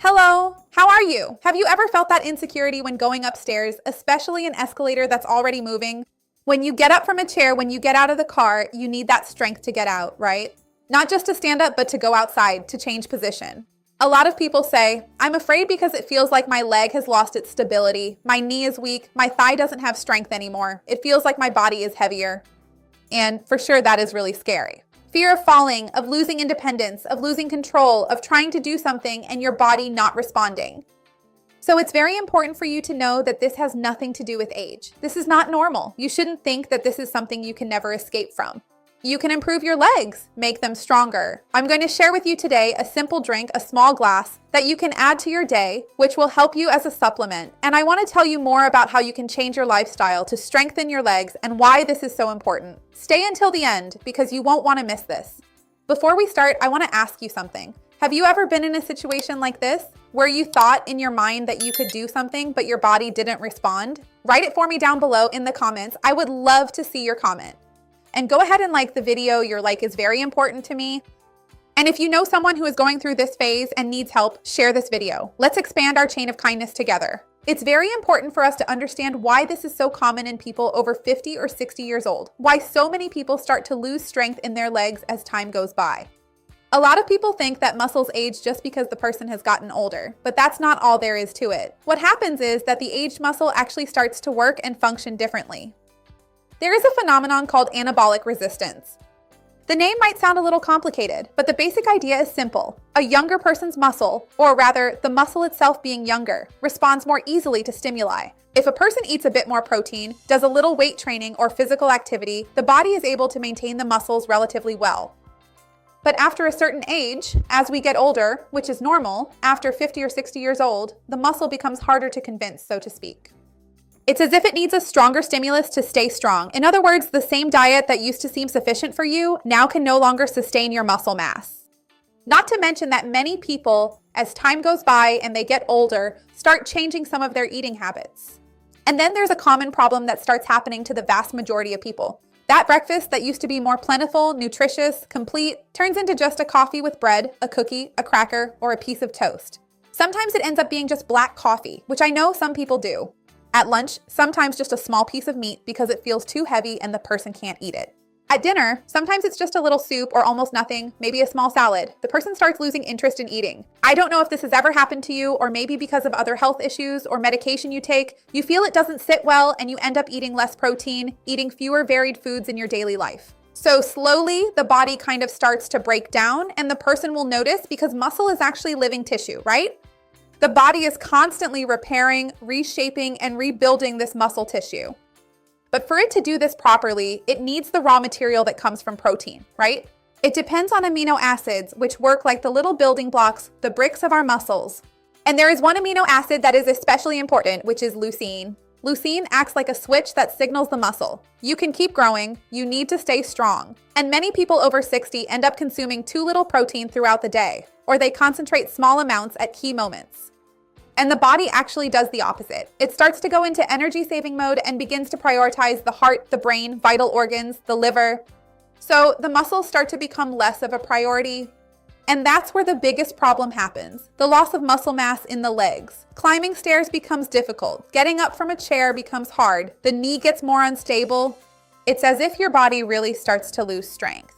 Hello, how are you? Have you ever felt that insecurity when going upstairs, especially an escalator that's already moving? When you get up from a chair, when you get out of the car, you need that strength to get out, right? Not just to stand up, but to go outside, to change position. A lot of people say, I'm afraid because it feels like my leg has lost its stability, my knee is weak, my thigh doesn't have strength anymore, it feels like my body is heavier. And for sure, that is really scary. Fear of falling, of losing independence, of losing control, of trying to do something and your body not responding. So it's very important for you to know that this has nothing to do with age. This is not normal. You shouldn't think that this is something you can never escape from. You can improve your legs, make them stronger. I'm going to share with you today a simple drink, a small glass, that you can add to your day, which will help you as a supplement. And I want to tell you more about how you can change your lifestyle to strengthen your legs and why this is so important. Stay until the end because you won't want to miss this. Before we start, I want to ask you something. Have you ever been in a situation like this, where you thought in your mind that you could do something, but your body didn't respond? Write it for me down below in the comments. I would love to see your comment. And go ahead and like the video. Your like is very important to me. And if you know someone who is going through this phase and needs help, share this video. Let's expand our chain of kindness together. It's very important for us to understand why this is so common in people over 50 or 60 years old, why so many people start to lose strength in their legs as time goes by. A lot of people think that muscles age just because the person has gotten older, but that's not all there is to it. What happens is that the aged muscle actually starts to work and function differently. There is a phenomenon called anabolic resistance. The name might sound a little complicated, but the basic idea is simple. A younger person's muscle, or rather the muscle itself being younger, responds more easily to stimuli. If a person eats a bit more protein, does a little weight training or physical activity, the body is able to maintain the muscles relatively well. But after a certain age, as we get older, which is normal, after 50 or 60 years old, the muscle becomes harder to convince, so to speak. It's as if it needs a stronger stimulus to stay strong. In other words, the same diet that used to seem sufficient for you now can no longer sustain your muscle mass. Not to mention that many people, as time goes by and they get older, start changing some of their eating habits. And then there's a common problem that starts happening to the vast majority of people. That breakfast that used to be more plentiful, nutritious, complete, turns into just a coffee with bread, a cookie, a cracker, or a piece of toast. Sometimes it ends up being just black coffee, which I know some people do. At lunch, sometimes just a small piece of meat because it feels too heavy and the person can't eat it. At dinner, sometimes it's just a little soup or almost nothing, maybe a small salad. The person starts losing interest in eating. I don't know if this has ever happened to you, or maybe because of other health issues or medication you take, you feel it doesn't sit well and you end up eating less protein, eating fewer varied foods in your daily life. So slowly, the body kind of starts to break down and the person will notice because muscle is actually living tissue, right? The body is constantly repairing, reshaping, and rebuilding this muscle tissue. But for it to do this properly, it needs the raw material that comes from protein, right? It depends on amino acids, which work like the little building blocks, the bricks of our muscles. And there is one amino acid that is especially important, which is leucine. Leucine acts like a switch that signals the muscle. You can keep growing, you need to stay strong. And many people over 60 end up consuming too little protein throughout the day, or they concentrate small amounts at key moments. And the body actually does the opposite. It starts to go into energy-saving mode and begins to prioritize the heart, the brain, vital organs, the liver. So the muscles start to become less of a priority. And that's where the biggest problem happens, the loss of muscle mass in the legs. Climbing stairs becomes difficult. Getting up from a chair becomes hard. The knee gets more unstable. It's as if your body really starts to lose strength.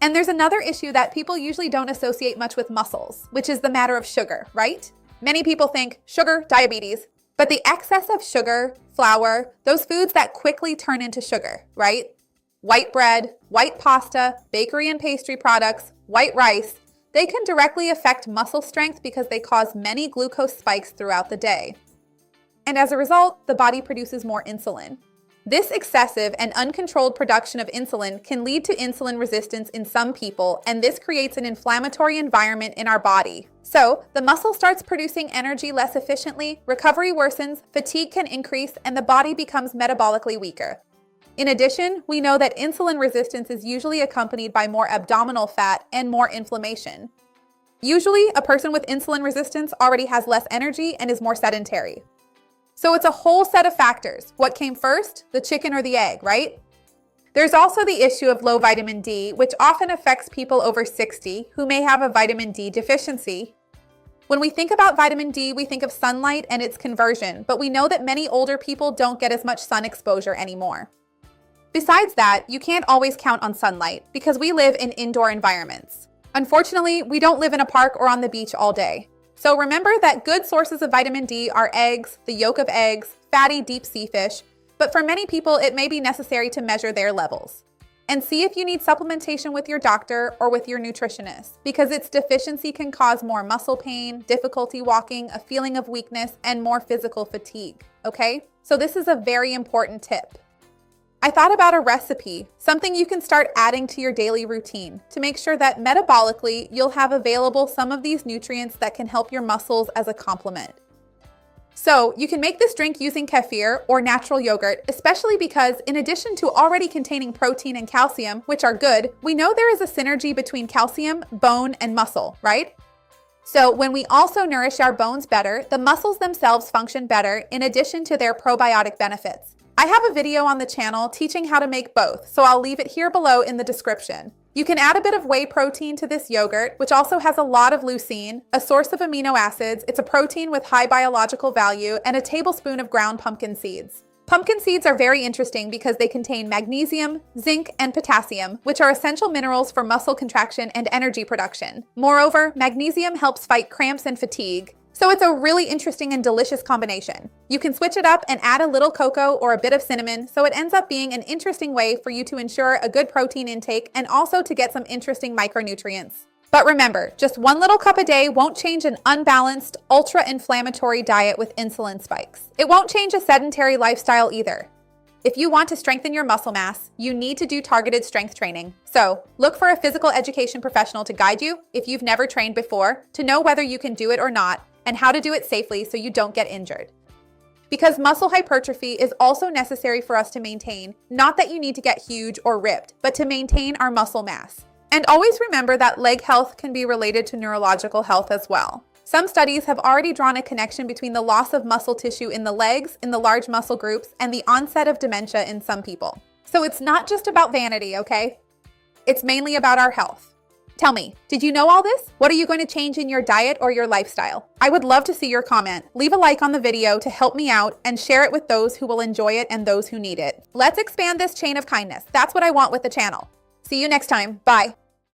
And there's another issue that people usually don't associate much with muscles, which is the matter of sugar, right? Many people think sugar, diabetes, but the excess of sugar, flour, those foods that quickly turn into sugar, right? White bread, white pasta, bakery and pastry products, white rice, they can directly affect muscle strength because they cause many glucose spikes throughout the day. And as a result, the body produces more insulin. This excessive and uncontrolled production of insulin can lead to insulin resistance in some people, and this creates an inflammatory environment in our body. So, the muscle starts producing energy less efficiently, recovery worsens, fatigue can increase, and the body becomes metabolically weaker. In addition, we know that insulin resistance is usually accompanied by more abdominal fat and more inflammation. Usually, a person with insulin resistance already has less energy and is more sedentary. So it's a whole set of factors. What came first, the chicken or the egg, right? There's also the issue of low vitamin D, which often affects people over 60 who may have a vitamin D deficiency. When we think about vitamin D, we think of sunlight and its conversion, but we know that many older people don't get as much sun exposure anymore. Besides that, you can't always count on sunlight because we live in indoor environments. Unfortunately, we don't live in a park or on the beach all day. So remember that good sources of vitamin D are eggs, the yolk of eggs, fatty deep sea fish, but for many people it may be necessary to measure their levels. And see if you need supplementation with your doctor or with your nutritionist, because its deficiency can cause more muscle pain, difficulty walking, a feeling of weakness, and more physical fatigue, okay? So this is a very important tip. I thought about a recipe, something you can start adding to your daily routine to make sure that metabolically you'll have available some of these nutrients that can help your muscles as a complement. So you can make this drink using kefir or natural yogurt, especially because in addition to already containing protein and calcium, which are good, we know there is a synergy between calcium, bone, and muscle, right? So when we also nourish our bones better, the muscles themselves function better in addition to their probiotic benefits. I have a video on the channel teaching how to make both, so I'll leave it here below in the description. You can add a bit of whey protein to this yogurt, which also has a lot of leucine, a source of amino acids. It's a protein with high biological value, and a tablespoon of ground pumpkin seeds. Pumpkin seeds are very interesting because they contain magnesium, zinc, and potassium, which are essential minerals for muscle contraction and energy production. Moreover, magnesium helps fight cramps and fatigue. So it's a really interesting and delicious combination. You can switch it up and add a little cocoa or a bit of cinnamon, so it ends up being an interesting way for you to ensure a good protein intake and also to get some interesting micronutrients. But remember, just one little cup a day won't change an unbalanced, ultra-inflammatory diet with insulin spikes. It won't change a sedentary lifestyle either. If you want to strengthen your muscle mass, you need to do targeted strength training. So look for a physical education professional to guide you if you've never trained before, to know whether you can do it or not, and how to do it safely so you don't get injured. Because muscle hypertrophy is also necessary for us to maintain, not that you need to get huge or ripped, but to maintain our muscle mass. And always remember that leg health can be related to neurological health as well. Some studies have already drawn a connection between the loss of muscle tissue in the legs, in the large muscle groups, and the onset of dementia in some people. So it's not just about vanity, okay? It's mainly about our health. Tell me, did you know all this? What are you going to change in your diet or your lifestyle? I would love to see your comment. Leave a like on the video to help me out and share it with those who will enjoy it and those who need it. Let's expand this chain of kindness. That's what I want with the channel. See you next time. Bye.